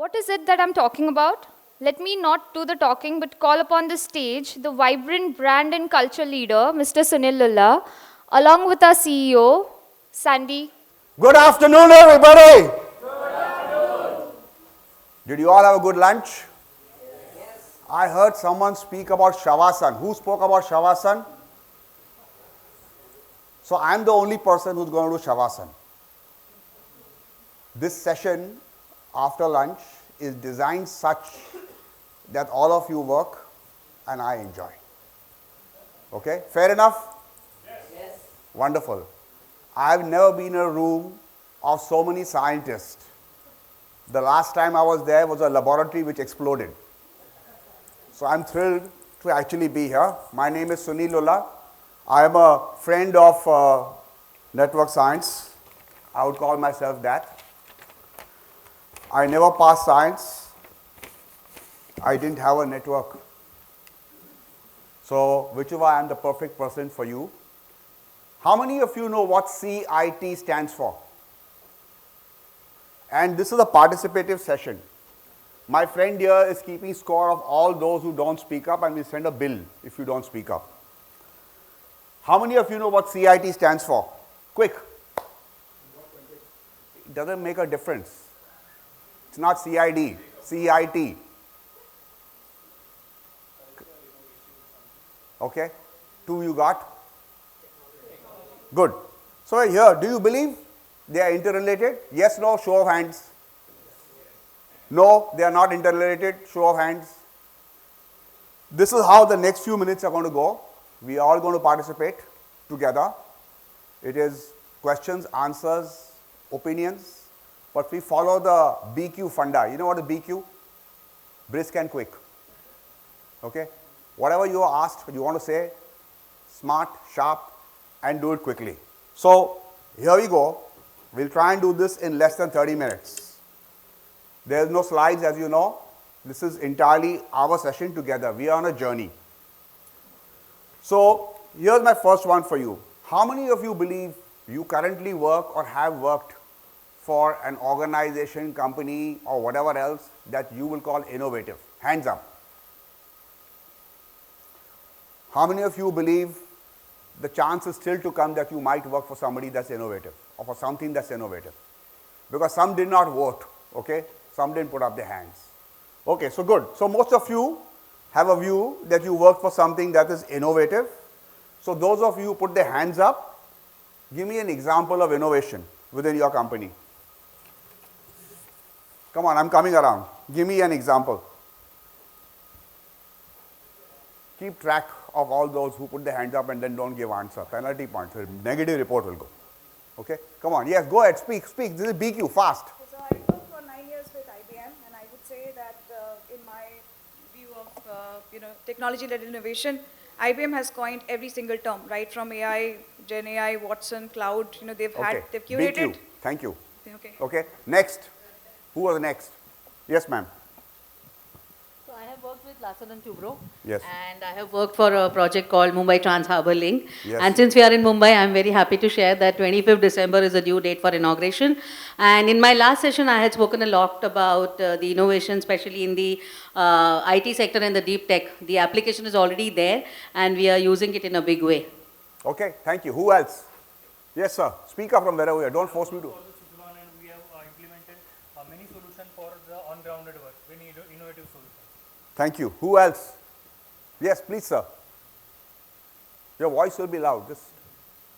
What is it that I'm talking about? Let me not do the talking, but call upon the stage the vibrant brand and culture leader, Mr. Sunil Lulla, along with our CEO, Sandy. Good afternoon, everybody. Did you all have a good lunch? Yes. I heard someone speak about Shavasana. Who spoke about Shavasana? So I'm the only person who's going to do Shavasana. This session after lunch is designed such that all of you work and I enjoy. Okay? Fair enough? Yes. Wonderful. I've never been in a room of so many scientists. The last time I was there was a laboratory which exploded. So I'm thrilled to actually be here. My name is Sunil Lulla. I am a friend of network science. I would call myself that. I never passed science. I didn't have a network. So, which is why I'm the perfect person for you. How many of you know what CIT stands for? And this is a participative session. My friend here is keeping score of all those who don't speak up, and we send a bill if you don't speak up. How many of you know what CIT stands for? Quick. It doesn't make a difference. It's not CID, CIT. Okay? 2 you got? Good. So here, do you believe they are interrelated? Yes, no, show of hands. No, they are not interrelated, show of hands. This is how the next few minutes are going to go. We are all going to participate together. It is questions, answers, opinions, but we follow the BQ funda. You know what is BQ? Brisk and quick. Okay? Whatever you are asked, you want to say, smart, sharp, and do it quickly. So, here we go. We'll try and do this in less than 30 minutes. There's no slides, as you know. This is entirely our session together. We are on a journey. So, here's my first one for you. How many of you believe you currently work or have worked for an organization, company, or whatever else that you will call innovative? Hands up. How many of you believe the chance is still to come that you might work for somebody that's innovative or for something that's innovative? Because some did not vote, okay? Some didn't put up their hands. Okay, so good. So most of you have a view that you work for something that is innovative. So those of you who put their hands up, give me an example of innovation within your company. Come on, I'm coming around. Give me an example. Keep track of all those who put their hands up and then don't give answer. Penalty points. A negative report will go. Okay? Come on. Yes, go ahead. Speak. This is BQ. Fast. So I worked for 9 years with IBM, and I would say that in my view of technology-led innovation, IBM has coined every single term, right from AI, Gen AI, Watson, cloud. They've curated. BQ. Thank you. Okay. Okay. Next. Who was next? Yes, ma'am. So I have worked with Larsen & Toubro. Yes. And I have worked for a project called Mumbai Trans Harbour Link. Yes. And since we are in Mumbai, I'm very happy to share that 25th December is the due date for inauguration. And in my last session, I had spoken a lot about the innovation, especially in the IT sector and the deep tech. The application is already there, and we are using it in a big way. Okay. Thank you. Who else? Yes, sir. Speak up from wherever you are. Don't force me to. And we have implemented many solutions for the on-grounded work, very innovative solutions. Thank you. Who else? Yes, please, sir. Your voice will be loud. Just.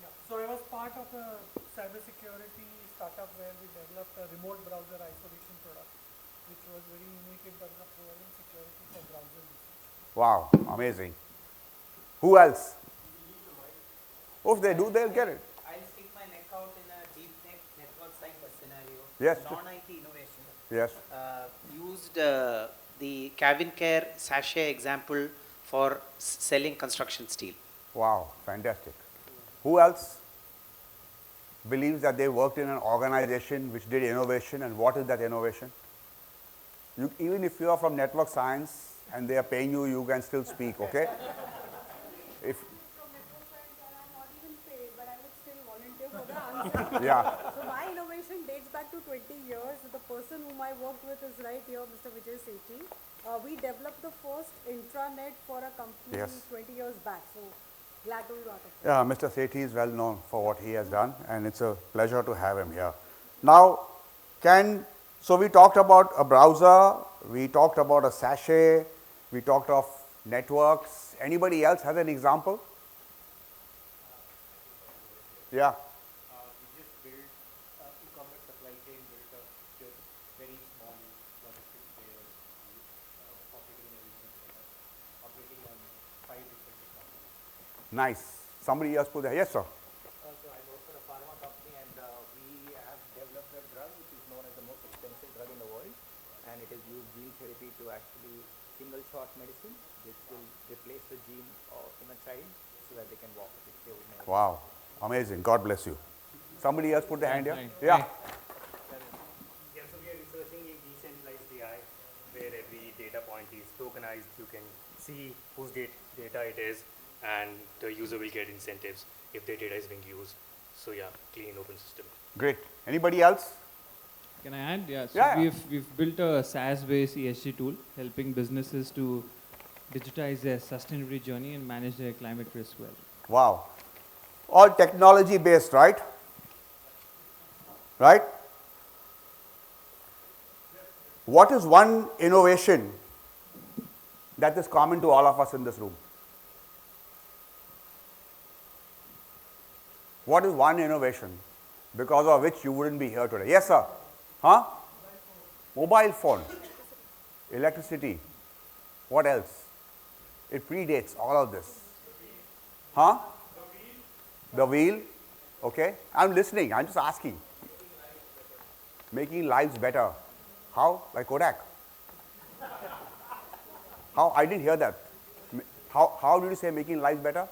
Yeah. So I was part of a cybersecurity startup where we developed a remote browser isolation product, which was very unique in terms of providing security for browser usage. Wow, amazing. Who else? Oh, if they do, they'll get it. I'll stick my neck out in a deep tech network cyber scenario. Yes. Non-IT innovation. Yes. Used the cabin care sachet example for selling construction steel. Wow, fantastic. Who else believes that they worked in an organization which did innovation, and what is that innovation? Even if you are from network science and they are paying you, you can still speak, okay? If From network science, and I'm not even paid, but I would still volunteer for the answer. yeah. So my innovation dates back to to 20 years. The person whom I worked with is right here, Mr. Vijay Sethi. We developed the first intranet for a company Yes. 20 years back. So glad to be part of it. Yeah, Mr. Sethi is well known for what he has done, and it's a pleasure to have him here. Now, so we talked about a browser, we talked about a sachet, we talked of networks. Anybody else has an example? Yeah. We just built e-commerce supply chain built up with very small logistics players operating in a regional setup, operating on 5 different technologies. Nice. Somebody else put that. Yes, sir. So I work for a pharma company, and we have developed a drug which is known as the most expensive drug in the world, and it is used gene therapy to actually single shot medicine which will replace the gene of human child so that they can walk, which they would never. Wow. Amazing. God bless you. Somebody else put their hand here. Hi. Yeah. Yeah, so we are researching in decentralized AI where every data point is tokenized. You can see whose data it is, and the user will get incentives if their data is being used. So yeah, clean open system. Great. Anybody else? Can I add? Yeah. So Yeah. we've built a SaaS-based ESG tool helping businesses to digitize their sustainability journey and manage their climate risk well. Wow. All technology based, right? Right? What is one innovation that is common to all of us in this room? What is one innovation because of which you wouldn't be here today? Yes, sir. Huh? Mobile phone. Electricity. What else? It predates all of this. Huh? The wheel. Okay. I'm listening. I'm just asking. Making lives better. How? By Kodak. How? I didn't hear that. How did you say making lives better?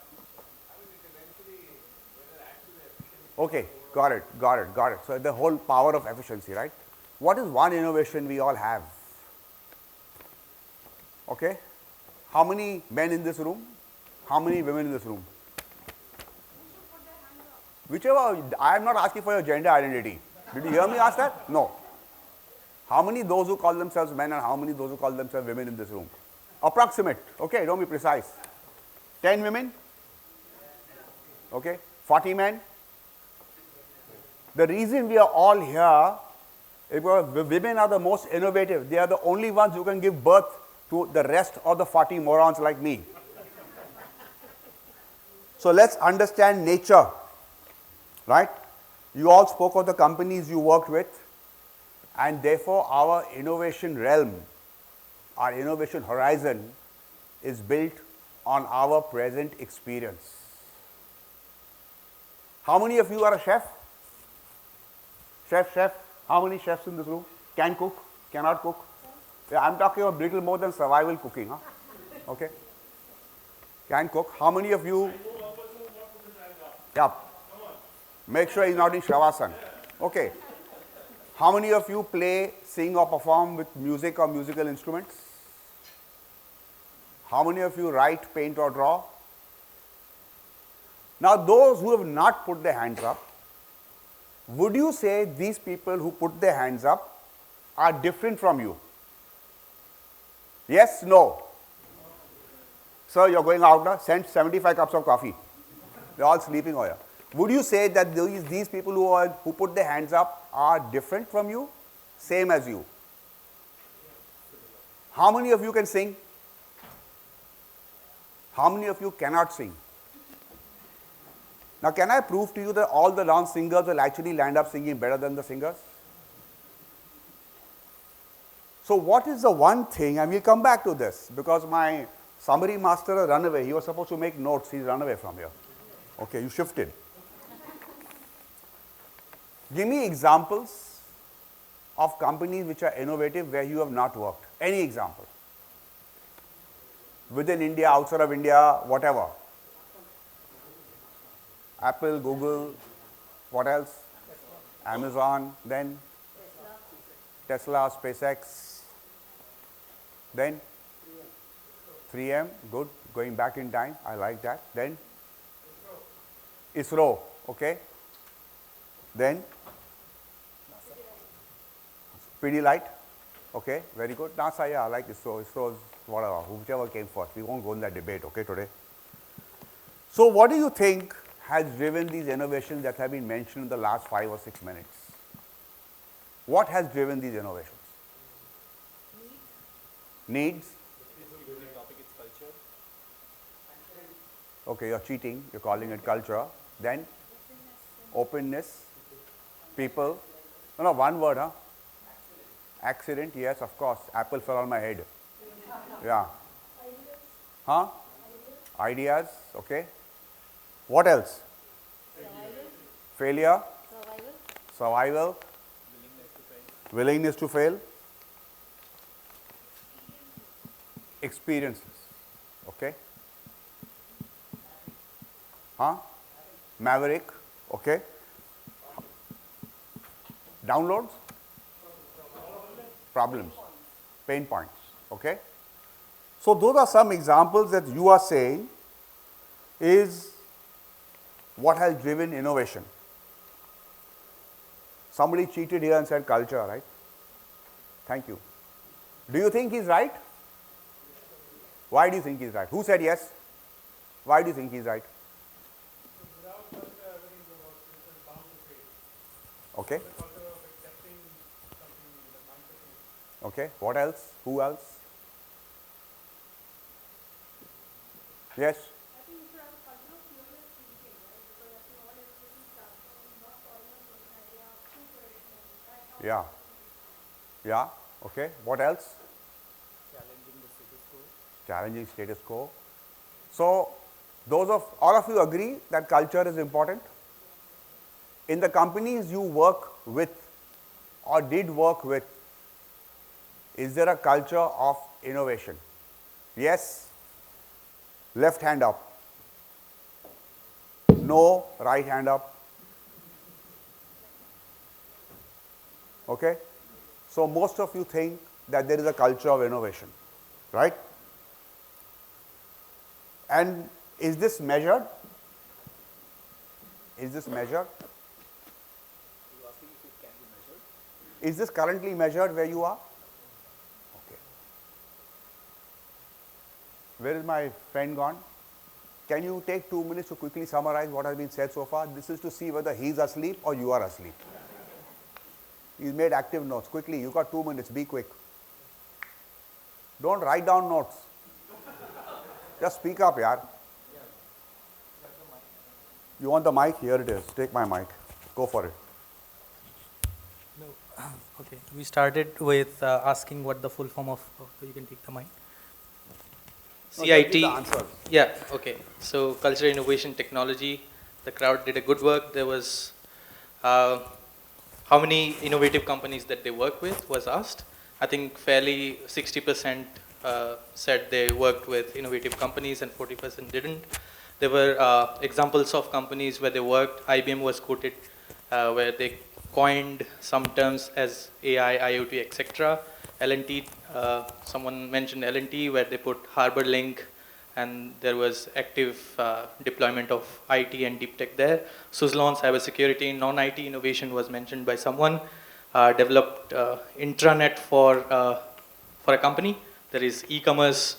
Okay. Got it. So the whole power of efficiency, right? What is one innovation we all have? Okay. How many men in this room? How many women in this room? Whichever, I am not asking for your gender identity. Did you hear me ask that? No. How many those who call themselves men and how many those who call themselves women in this room? Approximate. Okay, don't be precise. 10 women? Okay. 40 men? The reason we are all here is because women are the most innovative. They are the only ones who can give birth to the rest of the 40 morons like me. So let's understand nature. Right? You all spoke of the companies you worked with, and therefore our innovation realm, our innovation horizon is built on our present experience. How many of you are a chef? Chef. How many chefs in this room? Can cook? Cannot cook? Yeah, I'm talking about little more than survival cooking. Huh? Okay. Can cook. How many of you? Yeah. Make sure he's not in Shavasana. Okay. How many of you play, sing or perform with music or musical instruments? How many of you write, paint or draw? Now those who have not put their hands up, would you say these people who put their hands up are different from you? Yes, no? Sir, you're going out now, send 75 cups of coffee. They're all sleeping over here. Would you say that these people who put their hands up are different from you? Same as you? How many of you can sing? How many of you cannot sing? Now can I prove to you that all the non-singers will actually land up singing better than the singers? So what is the one thing, and we'll come back to this, because my summary master has run away. He was supposed to make notes, he's run away from here. Okay, you shifted. Give me examples of companies which are innovative where you have not worked. Any example. Within India, outside of India, whatever. Apple, Google, what else? Amazon, then Tesla, SpaceX, then 3M, good, going back in time, I like that. Then ISRO, okay. Then Speedy light. Okay, very good. NASA, yeah, I like ISRO. ISRO's whatever, whichever came first. We won't go in that debate, okay, today. So what do you think has driven these innovations that have been mentioned in the last 5 or 6 minutes? What has driven these innovations? Needs? Okay, you're cheating, you're calling it culture. Then? Openness. People. No, one word, huh? Accident, yes, of course. Apple fell on my head. Yeah. Huh? Ideas, okay. What else? Failure. Survival. Willingness to fail. Experiences, okay. Huh? Maverick, okay. Downloads? Problems, pain points, okay. So those are some examples that you are saying is what has driven innovation. Somebody cheated here and said culture, right? Thank you. Do you think he's right? Why do you think he's right? Who said yes? Why do you think he's right? Without culture, everything is bound to fail. Okay. The culture of accepting something new, the mindset. Okay. What else? Who else? Yes. I think we should have a culture of fearless thinking, right? Because I think all education starts from not falling on an idea, proof for it, and Yeah. Yeah. Okay. What else? Challenging the status quo. Challenging status quo. So, all of you agree that culture is important? In the companies you work with or did work with, is there a culture of innovation? Yes? Left hand up. No, right hand up. Okay? So most of you think that there is a culture of innovation, right? And is this measured? Is this measured? Is this currently measured where you are? Okay. Where is my friend gone? Can you take 2 minutes to quickly summarize what has been said so far? This is to see whether he's asleep or you are asleep. He's made active notes. Quickly, you got 2 minutes, be quick. Don't write down notes. Just speak up, yaar. You want the mic? Here it is. Take my mic. Go for it. No. Okay. We started with asking what the full form of. You can take the mic. No, CIT. just give the answers. Yeah, okay. So culture, innovation, technology. The crowd did a good work. There was how many innovative companies that they work with was asked. I think fairly 60% said they worked with innovative companies and 40% didn't. There were examples of companies where they worked. IBM was quoted where they coined some terms as AI, IoT, etc. L&T, someone mentioned L&T where they put Harbor Link and there was active deployment of IT and deep tech there. Suzlon, cybersecurity, non-IT innovation was mentioned by someone. Developed intranet for a company. There is e-commerce.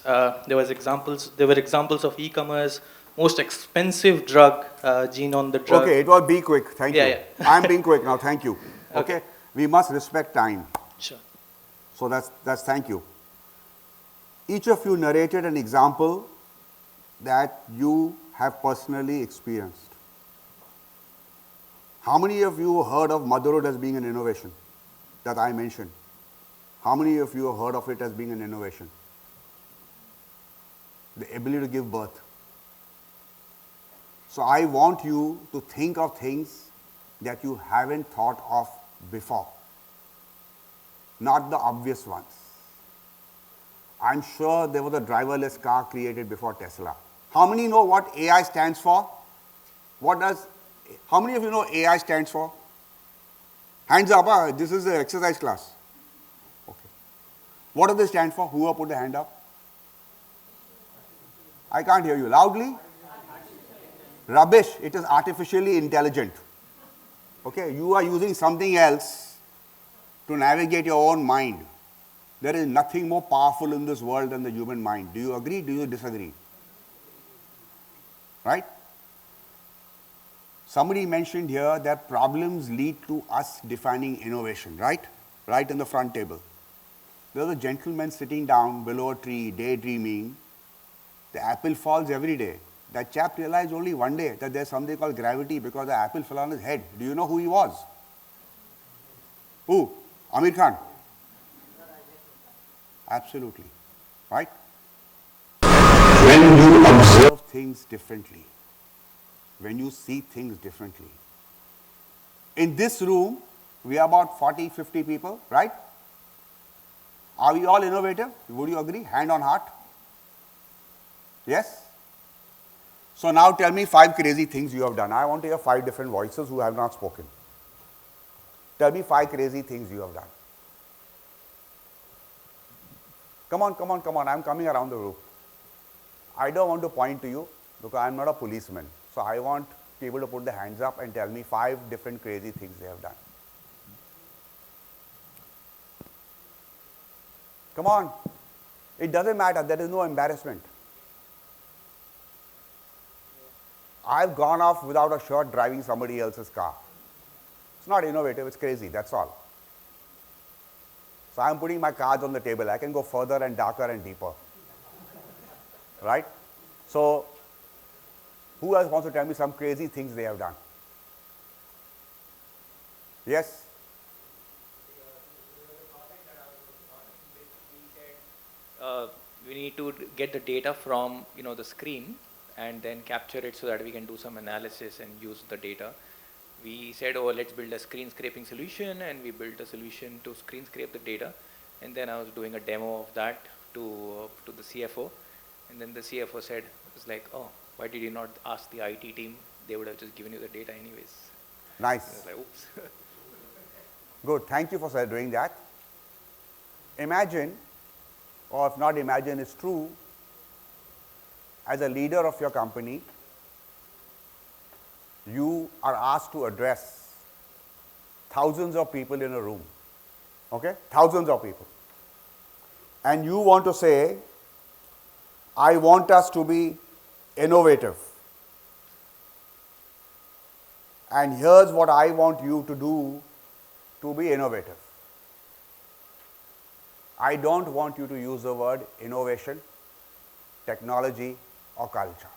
There were examples of e-commerce. Most expensive drug, gene on the drug. Okay, it was be quick. Thank you. Yeah. I'm being quick now. Thank you. Okay. We must respect time. Sure. So that's thank you. Each of you narrated an example that you have personally experienced. How many of you heard of motherhood as being an innovation that I mentioned? How many of you have heard of it as being an innovation? The ability to give birth. So I want you to think of things that you haven't thought of before, not the obvious ones. I'm sure there was a driverless car created before Tesla. How many know what AI stands for? How many of you know AI stands for? Hands up, this is the exercise class. Okay. What does it stand for? Who put the hand up? I can't hear you. Loudly? Rubbish. It is artificially intelligent. Okay, you are using something else to navigate your own mind. There is nothing more powerful in this world than the human mind. Do you agree? Do you disagree? Right? Somebody mentioned here that problems lead to us defining innovation, right? Right in the front table. There was a gentleman sitting down below a tree, daydreaming. The apple falls every day. That chap realized only one day that there's something called gravity because the apple fell on his head. Do you know who he was? Who? Amir Khan? Absolutely. Right? When you observe things differently, when you see things differently. In this room, we are about 40, 50 people, right? Are we all innovative? Would you agree? Hand on heart? Yes? So now tell me 5 crazy things you have done. I want to hear 5 different voices who have not spoken. Tell me 5 crazy things you have done. Come on, come on, come on. I'm coming around the room. I don't want to point to you because I'm not a policeman. So I want people to put their hands up and tell me 5 different crazy things they have done. Come on. It doesn't matter. There is no embarrassment. I've gone off without a shirt driving somebody else's car. It's not innovative. It's crazy. That's all. So I'm putting my cards on the table. I can go further and darker and deeper. Right? So who else wants to tell me some crazy things they have done? Yes? We need to get the data from the screen and then capture it so that we can do some analysis and use the data. We said, oh, let's build a screen scraping solution, and we built a solution to screen scrape the data. And then I was doing a demo of that to the CFO, and then the CFO said, it was like, oh, why did you not ask the IT team? They would have just given you the data anyways. Nice. I was like, oops. Good. Thank you for doing that. Imagine, or if not imagine, it's true, as a leader of your company, you are asked to address thousands of people in a room. Okay? Thousands of people. And you want to say, I want us to be innovative. And here's what I want you to do to be innovative. I don't want you to use the word innovation, technology, or culture.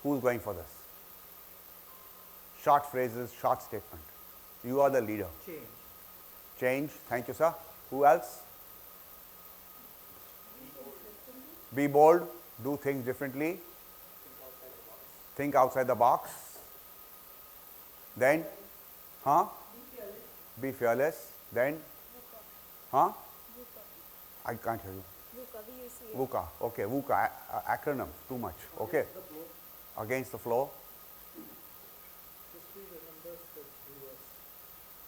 Who's going for this? Short phrases, short statement. You are the leader. Change. Change. Thank you, sir. Who else? Be bold. Do things differently. Think outside the box. Then? Huh? Be fearless. Then? Huh? I can't hear you. VUCA. Okay, VUCA. Acronym. Too much. Okay. Against the flow.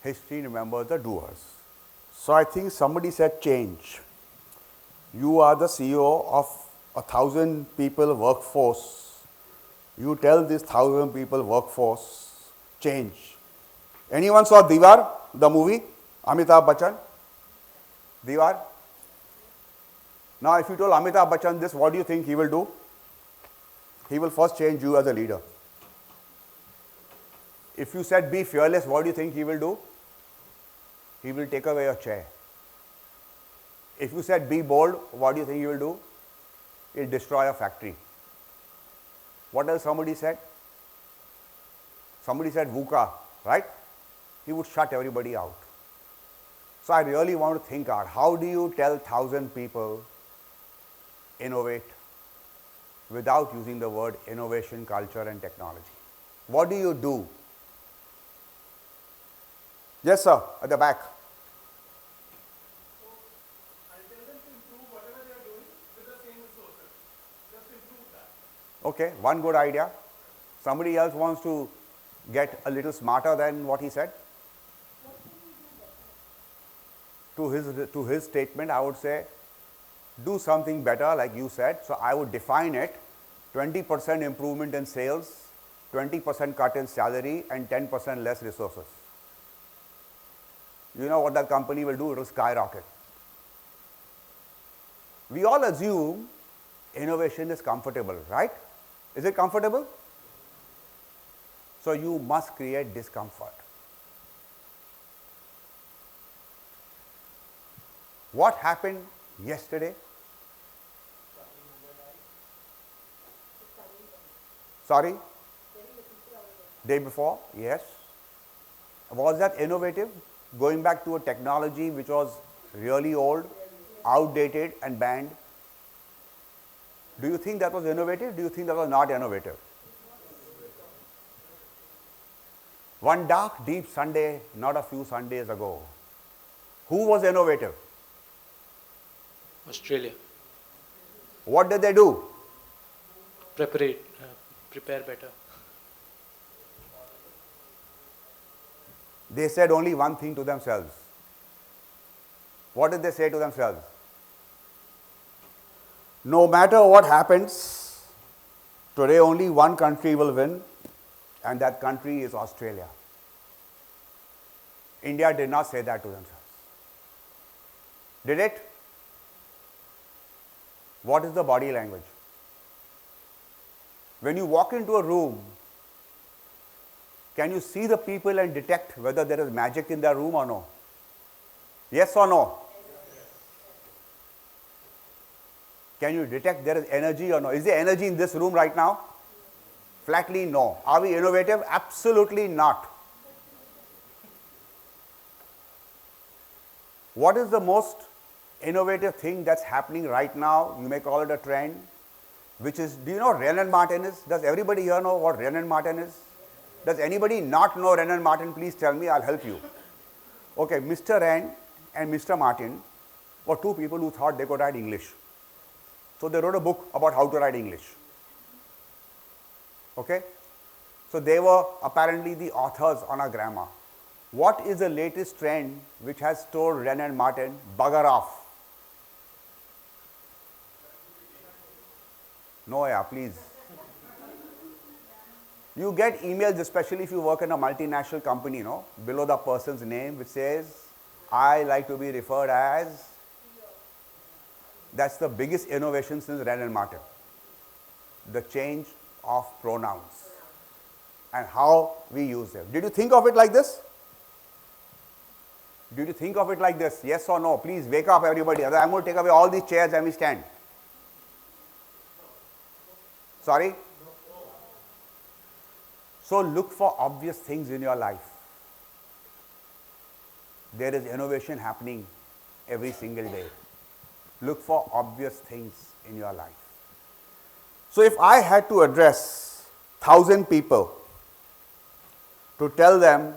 History remembers the doers. So I think somebody said change. You are the CEO of 1,000 people workforce. You tell this 1,000 people workforce, change. Anyone saw Diwar, the movie? Amitabh Bachchan? Diwar? Now if you told Amitabh Bachchan this, what do you think he will do? He will first change you as a leader. If you said be fearless, what do you think he will do? He will take away your chair. If you said be bold, what do you think he will do? He'll destroy a factory. What else somebody said? Somebody said VUCA, right? He would shut everybody out. So I really want to think out, how do you tell 1,000 people innovate without using the word innovation, culture and technology? What do you do? Yes, sir, at the back. Okay, one good idea. Somebody else wants to get a little smarter than what he said? To his statement, I would say, do something better like you said. So I would define it, 20% improvement in sales, 20% cut in salary and 10% less resources. you know what that company will do? It will skyrocket. We all assume innovation is comfortable, right? Is it comfortable? So you must create discomfort. What happened yesterday? Sorry? Day before? Yes. Was that innovative? Going back to a technology which was really old, outdated and banned? Do you think that was innovative? Do you think that was not innovative? One dark, deep Sunday, not a few Sundays ago, who was innovative? Australia. What did they do? Prepare better. They said only one thing to themselves. What did they say to themselves? No matter what happens, today only one country will win, and that country is Australia. India did not say that to themselves. Did it? What is the body language? When you walk into a room, can you see the people and detect whether there is magic in the room or no? Yes or no? Can you detect there is energy or no? Is there energy in this room right now? Flatly no. Are we innovative? Absolutely not. What is the most innovative thing that's happening right now? You may call it a trend, which is, do you know Ren and Martin is? Does everybody here know what Ren and Martin is? Does anybody not know Ren and Martin? Please tell me, I'll help you. Okay, Mr. Ren and Mr. Martin were two people who thought they could write English. So they wrote a book about how to write English. Okay? So they were apparently the authors on our grammar. What is the latest trend which has told Ren and Martin, bugger off? No, yeah, please. You get emails, especially if you work in a multinational company, you know, below the person's name, which says, I like to be referred as. That's the biggest innovation since Ren and Martin. The change of pronouns and how we use them. Did you think of it like this? Did you think of it like this? Yes or no? Please wake up, everybody. Otherwise, I'm going to take away all these chairs and we stand. Sorry? So look for obvious things in your life. There is innovation happening every single day. Look for obvious things in your life. So if I had to address 1,000 people to tell them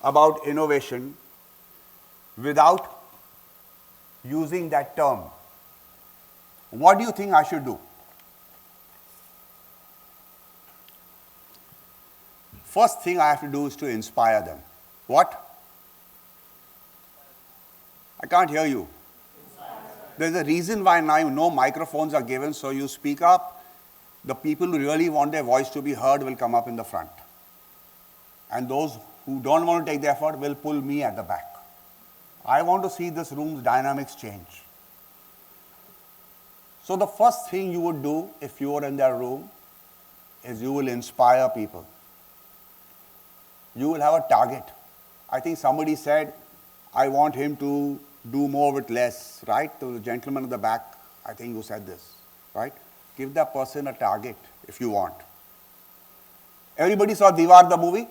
about innovation without using that term, what do you think I should do? First thing I have to do is to inspire them. What? I can't hear you. There's a reason why now no microphones are given, so you speak up. The people who really want their voice to be heard will come up in the front. And those who don't want to take the effort will pull me at the back. I want to see this room's dynamics change. So the first thing you would do if you were in that room is you will inspire people. You will have a target. I think somebody said, I want him to do more with less, right? To the gentleman at the back, I think who said this, right? Give that person a target if you want. Everybody saw Diwar the movie?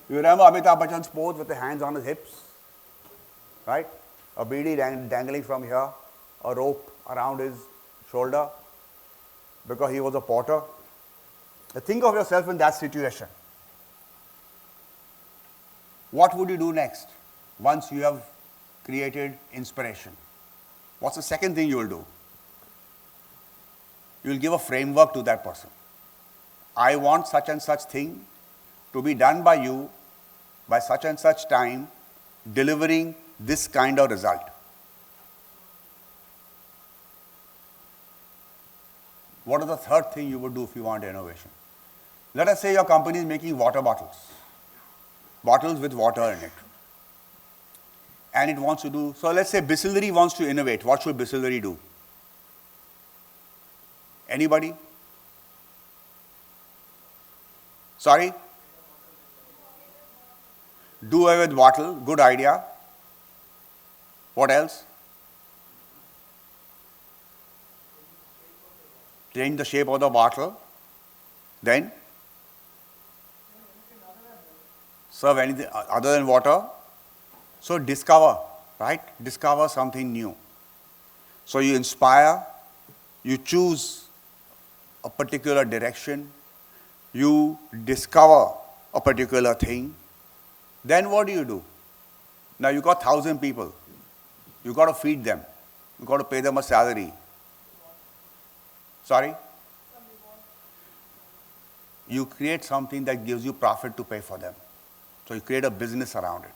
You remember Amitabh Bachchan's pose with the hands on his hips, right? A beedi dangling from here, a rope around his shoulder because he was a porter. Think of yourself in that situation. What would you do next once you have created inspiration? What's the second thing you will do? You will give a framework to that person. I want such and such thing to be done by you by such and such time, delivering this kind of result. What is the third thing you would do if you want innovation? Let us say your company is making water bottles with water in it. and it wants to do, so let's say Bisleri wants to innovate. What should Bisleri do? Anybody? Sorry? Do away with bottle, good idea. What else? Change the shape of the bottle. Then? Serve anything other than water. So discover, right? Discover something new. So you inspire, you choose a particular direction, you discover a particular thing. Then what do? Now you got 1,000 people. You got to feed them. You got to pay them a salary. Sorry? You create something that gives you profit to pay for them. So you create a business around it,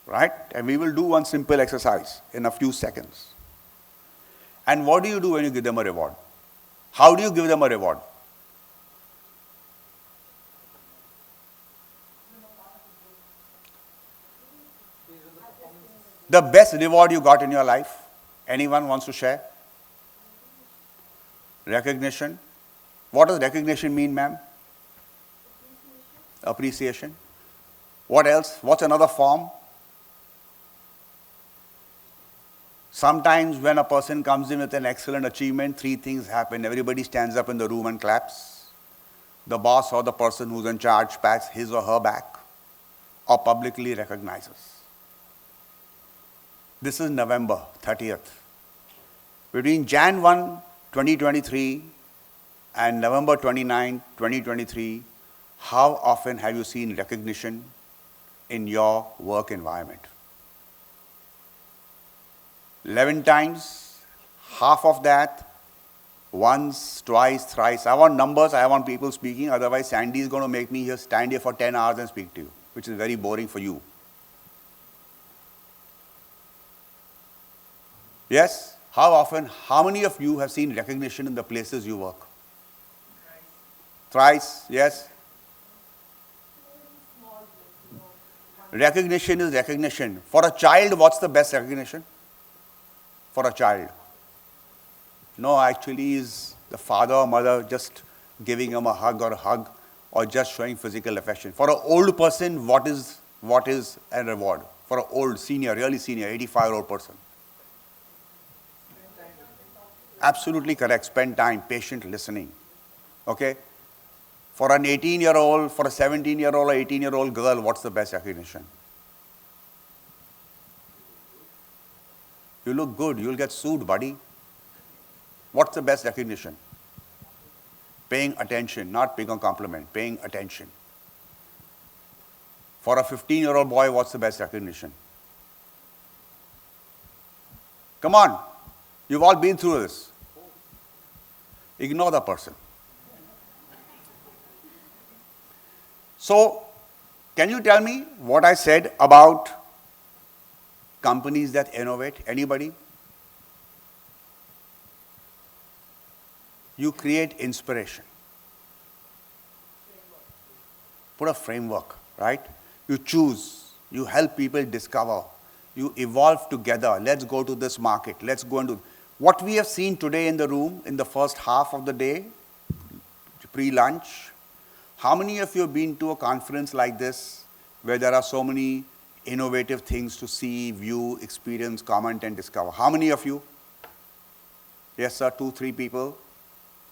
right? And we will do one simple exercise in a few seconds. And what do you do when you give them a reward? How do you give them a reward? The best reward you got in your life? Anyone wants to share? Recognition. What does recognition mean, ma'am? Appreciation. What else? What's another form? Sometimes when a person comes in with an excellent achievement, three things happen. Everybody stands up in the room and claps. The boss or the person who's in charge pats his or her back or publicly recognizes. This is November 30th. Between Jan 1, 2023 and November 29, 2023, how often have you seen recognition in your work environment? 11 times, half of that, once, twice, thrice. I want numbers, I want people speaking, otherwise Sandy is going to make me here stand here for 10 hours and speak to you, which is very boring for you. Yes? How often, how many of you have seen recognition in the places you work? Thrice, yes? Recognition is recognition. For a child, what's the best recognition? For a child? No, actually is the father or mother just giving him a hug or just showing physical affection. For an old person, what is a reward? For an old, senior, really senior, 85-year-old person. Absolutely correct. Spend time, patient listening. Okay? For an 18-year-old, for a 17-year-old or 18-year-old girl, what's the best recognition? You look good, you'll get sued, buddy. What's the best recognition? Paying attention, not paying a compliment, paying attention. For a 15-year-old boy, what's the best recognition? Come on, you've all been through this. Ignore the person. So, can you tell me what I said about companies that innovate? Anybody? You create inspiration. Put a framework, right? You choose, you help people discover, you evolve together. Let's go to this market. Let's go into what we have seen today in the room in the first half of the day, pre-lunch. How many of you have been to a conference like this where there are so many innovative things to see, view, experience, comment, and discover? How many of you? Yes, sir, 2, 3 people,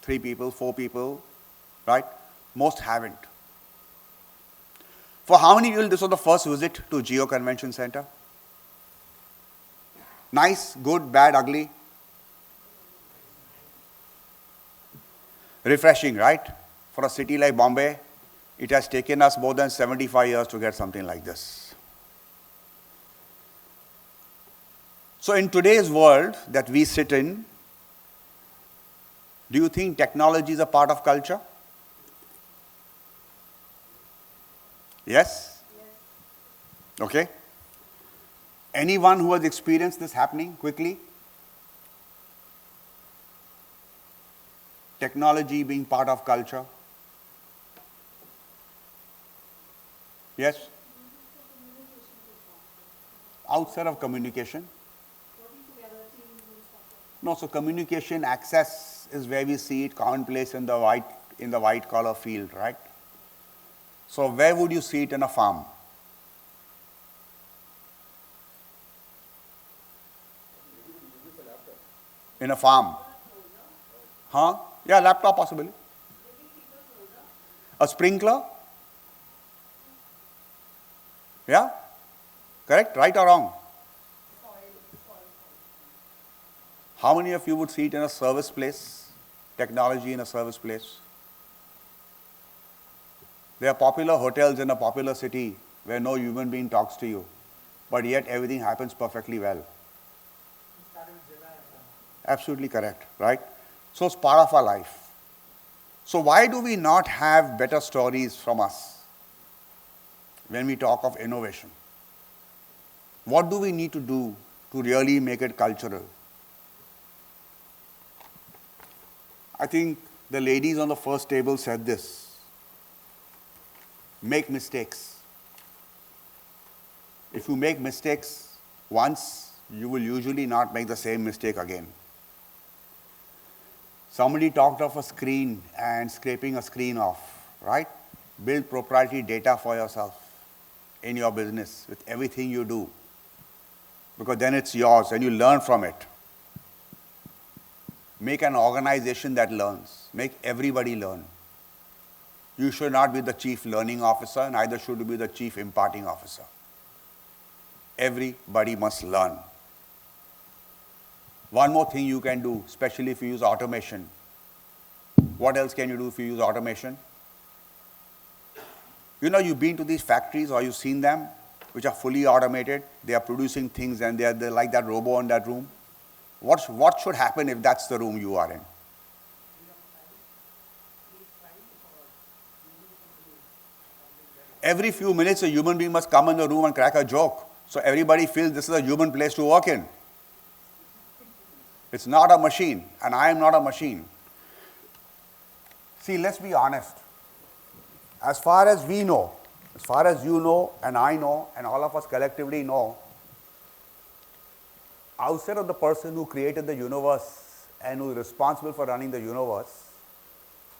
3 people, 4 people, right? Most haven't. For how many people this was the first visit to Geo Convention Center? Nice, good, bad, ugly? Refreshing, right? For a city like Bombay, it has taken us more than 75 years to get something like this. So in today's world that we sit in, do you think technology is a part of culture? Yes? Okay. Anyone who has experienced this happening quickly? Technology being part of culture? Yes? outside of communication. No, so communication access is where we see it commonplace in the white collar field, right? So where would you see it in a farm? In a farm? Huh? Yeah, laptop possibly. A sprinkler? Yeah? Correct? Right or wrong? How many of you would see it in a service place? Technology in a service place? There are popular hotels in a popular city where no human being talks to you, but yet everything happens perfectly well. Absolutely correct, right? So it's part of our life. So why do we not have better stories from us when we talk of innovation? What do we need to do to really make it cultural? I think the ladies on the first table said this: make mistakes. If you make mistakes once, you will usually not make the same mistake again. Somebody talked of a screen and scraping a screen off, right? Build proprietary data for yourself in your business with everything you do, because then it's yours and you learn from it. Make an organization that learns. Make everybody learn. You should not be the chief learning officer, neither should you be the chief imparting officer. Everybody must learn. One more thing you can do, especially if you use automation. What else can you do if you use automation? You know, you've been to these factories or you've seen them, which are fully automated. They are producing things and they're like that robo in that room. What should happen if that's the room you are in? Every few minutes, a human being must come in the room and crack a joke, so everybody feels this is a human place to work in. It's not a machine, and I am not a machine. See, let's be honest. As far as we know, as far as you know, and I know, and all of us collectively know, outside of the person who created the universe and who is responsible for running the universe,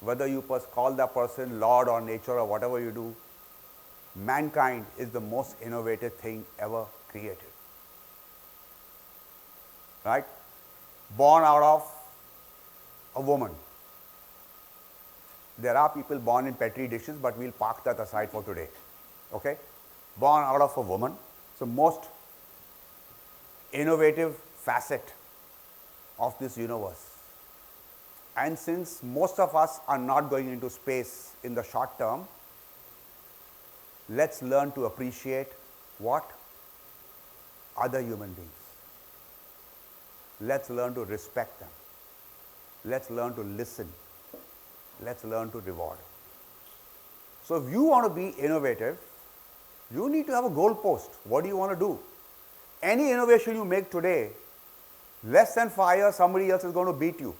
whether you call that person Lord or nature or whatever you do, mankind is the most innovative thing ever created. Right? Born out of a woman. There are people born in petri dishes, but we'll park that aside for today. Okay? Born out of a woman. So most innovative facet of this universe. And since most of us are not going into space in the short term, let's learn to appreciate what? Other human beings. Let's learn to respect them. Let's learn to listen. Let's learn to reward. So if you want to be innovative, you need to have a goal post. What do you want to do? Any innovation you make today, less than 5 years, somebody else is going to beat you.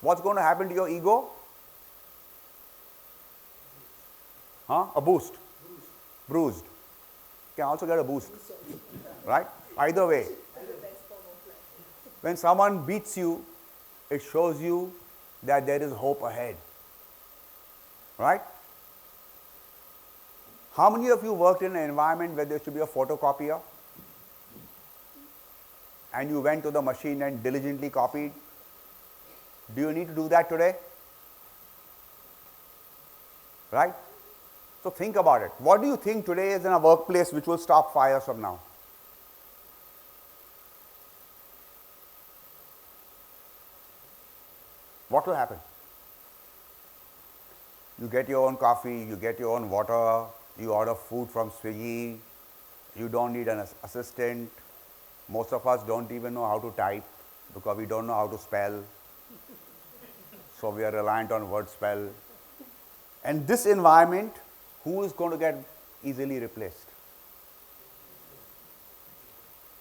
What's going to happen to your ego? Huh? A boost. Bruised. You can also get a boost. Right? Either way. When someone beats you, it shows you that there is hope ahead. Right? How many of you worked in an environment where there should be a photocopier? And you went to the machine and diligently copied? Do you need to do that today? Right? So think about it. What do you think today is in a workplace which will stop 5 years from now? What will happen? You get your own coffee, you get your own water, you order food from Swiggy, you don't need an assistant. Most of us don't even know how to type because we don't know how to spell. So we are reliant on word spell. And this environment, who is going to get easily replaced?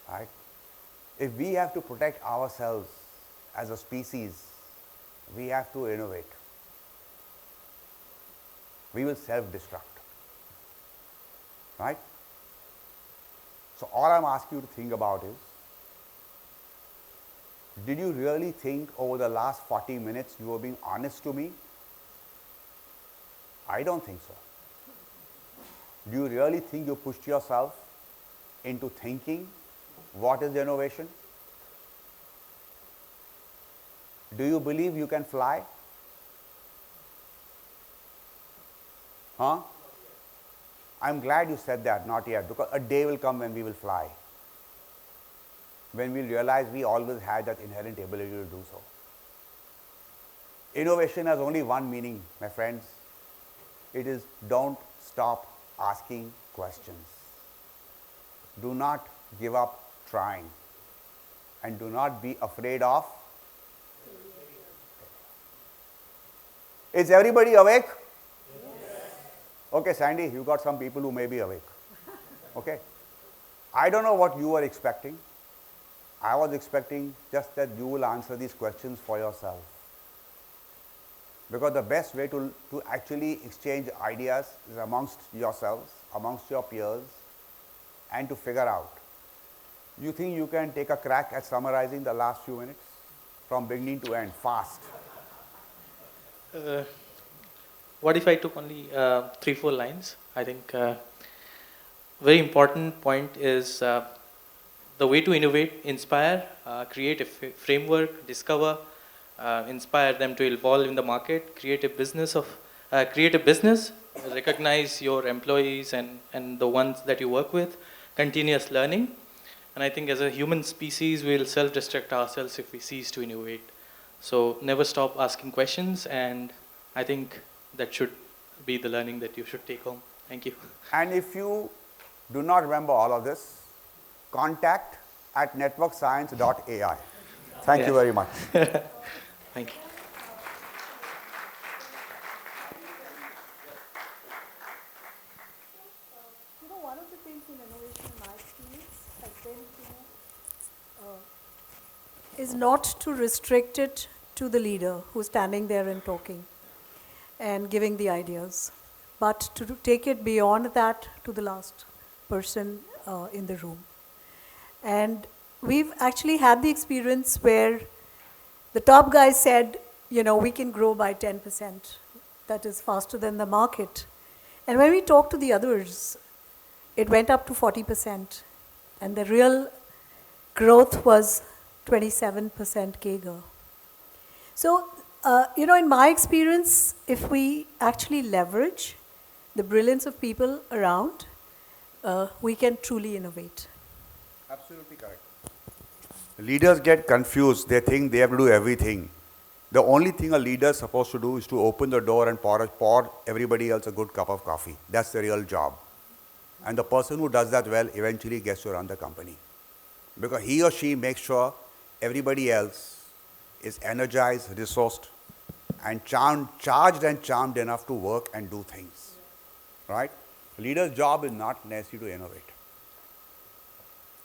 Right? If we have to protect ourselves as a species, we have to innovate. We will self-destruct. Right? So all I'm asking you to think about is, did you really think over the last 40 minutes you were being honest to me? I don't think so. Do you really think you pushed yourself into thinking what is innovation? Do you believe you can fly? Huh? I'm glad you said that, not yet, because a day will come when we will fly. When we realize we always had that inherent ability to do so. Innovation has only one meaning, my friends. It is don't stop asking questions. Do not give up trying. And do not be afraid of. Is everybody awake? Yes. Okay, Sandy, you got some people who may be awake. Okay. I don't know what you were expecting. I was expecting just that you will answer these questions for yourself. Because the best way to actually exchange ideas is amongst yourselves, amongst your peers, and to figure out. You think you can take a crack at summarizing the last few minutes from beginning to end, fast? What if I took only 3-4 lines? I think very important point is the way to innovate, inspire, create a framework, discover, inspire them to evolve in the market, create a business, recognize your employees and the ones that you work with, continuous learning. And I think as a human species, we'll self-destruct ourselves if we cease to innovate. So never stop asking questions, and I think that should be the learning that you should take home. Thank you. And if you do not remember all of this, contact@networkscience.ai. Thank you very much. Thank you. One of the things in innovation in my experience has been is not to restrict it to the leader who's standing there and talking and giving the ideas, but to take it beyond that to the last person in the room. And we've actually had the experience where the top guy said, we can grow by 10%. That is faster than the market. And when we talked to the others, it went up to 40%. And the real growth was 27% CAGR. So, in my experience, if we actually leverage the brilliance of people around, we can truly innovate. Absolutely correct. Leaders get confused. They think they have to do everything. The only thing a leader is supposed to do is to open the door and pour everybody else a good cup of coffee. That's the real job. And the person who does that well eventually gets to run the company. Because he or she makes sure everybody else is energized, resourced, and charged and charmed enough to work and do things. Right? A leader's job is not necessarily to innovate.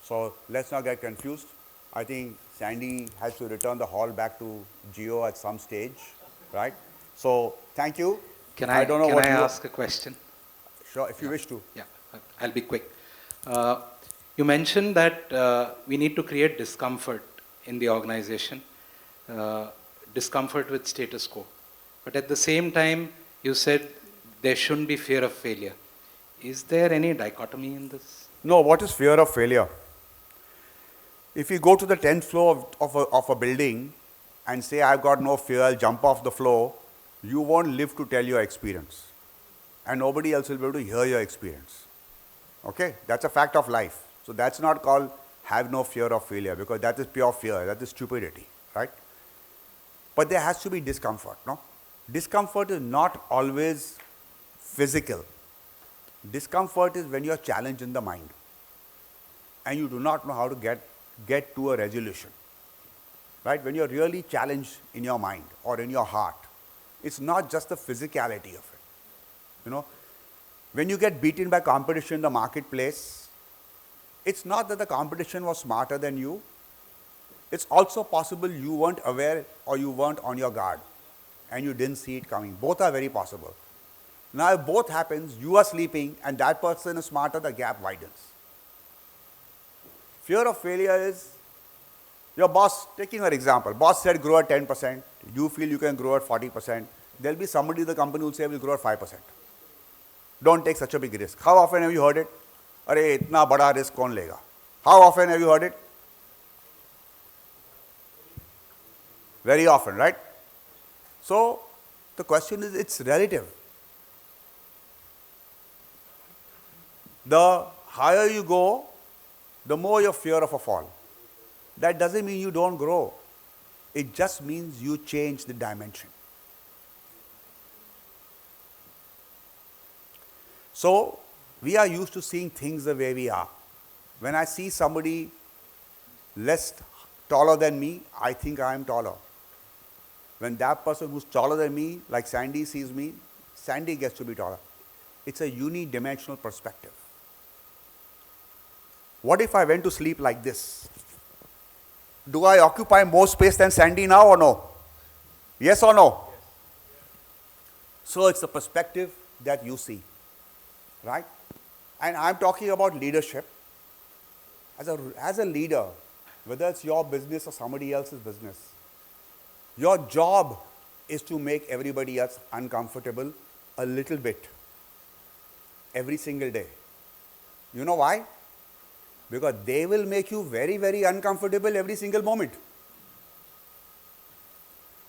So let's not get confused. I think Sandy has to return the hall back to Geo at some stage, right? So thank you. Can I ask a question? Sure, if you wish to. Yeah, I'll be quick. You mentioned that we need to create discomfort in the organization, discomfort with status quo. But at the same time, you said there shouldn't be fear of failure. Is there any dichotomy in this? No, what is fear of failure? If you go to the 10th floor of a building and say, I've got no fear, I'll jump off the floor, you won't live to tell your experience. And nobody else will be able to hear your experience. Okay? That's a fact of life. So that's not called have no fear of failure, because that is pure fear, that is stupidity, right? But there has to be discomfort, no? Discomfort is not always physical. Discomfort is when you're challenged in the mind and you do not know how to get to a resolution, right? When you're really challenged in your mind or in your heart, it's not just the physicality of it. When you get beaten by competition in the marketplace, it's not that the competition was smarter than you. It's also possible you weren't aware or you weren't on your guard and you didn't see it coming. Both are very possible. Now, if both happens, you are sleeping and that person is smarter, the gap widens. Fear of failure is your boss, taking your example, boss said grow at 10%, you feel you can grow at 40%, there'll be somebody in the company who will say we'll grow at 5%. Don't take such a big risk. How often have you heard it? Arey, itna bada risk kaun lega? How often have you heard it? Very often, right? So, the question is, it's relative. The higher you go, the more your fear of a fall. That doesn't mean you don't grow. It just means you change the dimension. So, we are used to seeing things the way we are. When I see somebody less taller than me, I think I am taller. When that person who's taller than me, like Sandy sees me, Sandy gets to be taller. It's a unidimensional perspective. What if I went to sleep like this? Do I occupy more space than Sandy now or no? Yes or no? Yes. So it's the perspective that you see, right? And I'm talking about leadership. As a leader, whether it's your business or somebody else's business, your job is to make everybody else uncomfortable a little bit every single day. You know why? Because they will make you very, very uncomfortable every single moment.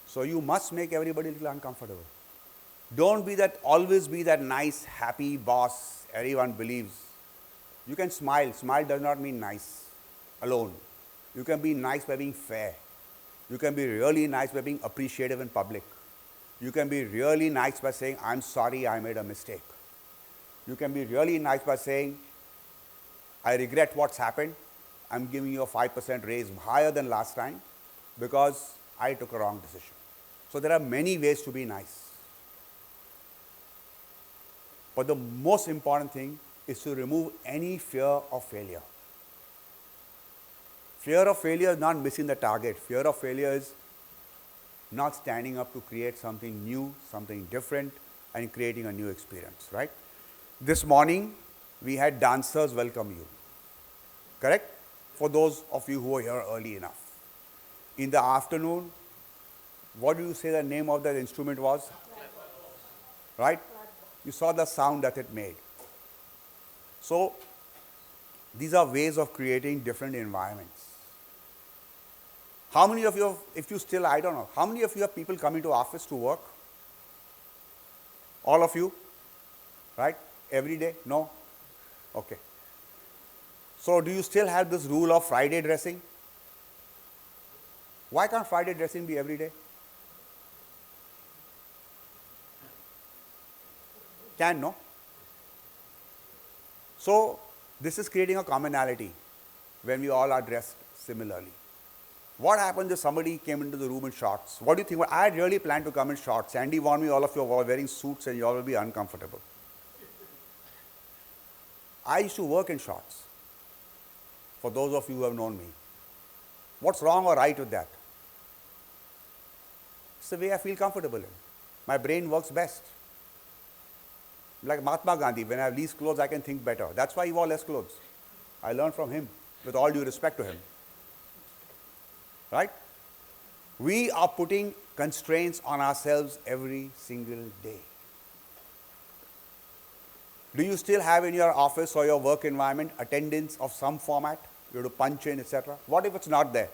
So you must make everybody a little uncomfortable. Don't be that, always be that nice, happy boss everyone believes. You can smile. Smile does not mean nice alone. You can be nice by being fair. You can be really nice by being appreciative in public. You can be really nice by saying, I'm sorry, I made a mistake. You can be really nice by saying, I regret what's happened. I'm giving you a 5% raise higher than last time because I took a wrong decision. So there are many ways to be nice. But the most important thing is to remove any fear of failure. Fear of failure is not missing the target. Fear of failure is not standing up to create something new, something different, and creating a new experience, right? This morning, we had dancers welcome you, correct? For those of you who were here early enough. In the afternoon, what do you say the name of that instrument was? Right? You saw the sound that it made. So, these are ways of creating different environments. How many of you, if you still, I don't know, how many of you have people coming to office to work? All of you? Right? Every day? No? Okay. So, do you still have this rule of Friday dressing? Why can't Friday dressing be every day? Can, no? So, this is creating a commonality when we all are dressed similarly. What happens if somebody came into the room in shorts? What do you think? Well, I had really planned to come in shorts. Sandy warned me all of you are wearing suits and you all will be uncomfortable. I used to work in shorts, for those of you who have known me. What's wrong or right with that? It's the way I feel comfortable in. My brain works best. Like Mahatma Gandhi, when I have least clothes, I can think better. That's why he wore less clothes. I learned from him, with all due respect to him. Right? We are putting constraints on ourselves every single day. Do you still have in your office or your work environment attendance of some format? You have to punch in, etc. What if it's not there?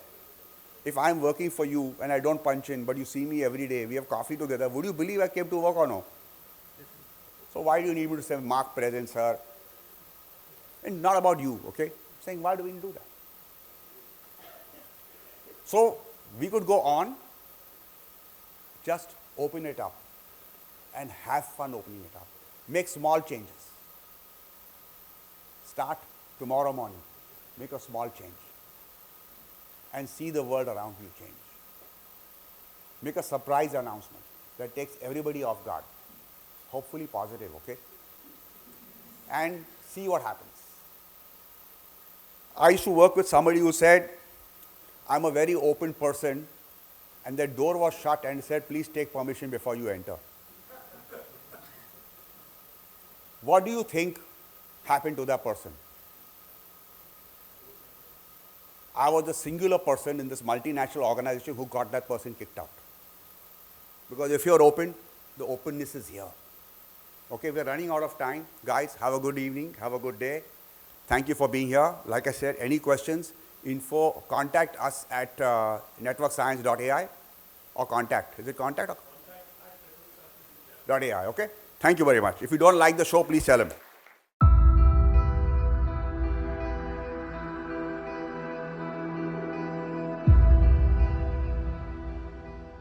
If I'm working for you and I don't punch in, but you see me every day, we have coffee together, would you believe I came to work or no? So why do you need me to say mark presence, sir? And not about you, okay? Saying why do we do that? So we could go on, just open it up and have fun opening it up. Make small changes. Start tomorrow morning. Make a small change. And see the world around you change. Make a surprise announcement that takes everybody off guard. Hopefully positive, okay? And see what happens. I used to work with somebody who said, I'm a very open person, and the door was shut and said, please take permission before you enter. What do you think happened to that person? I was the singular person in this multinational organization who got that person kicked out. Because if you're open, the openness is here. Okay, we're running out of time. Guys, have a good evening, have a good day. Thank you for being here. Like I said, any questions, contact us at networkscience.ai or contact. Is it contact? Or? .ai, okay? Thank you very much. If you don't like the show, please tell him.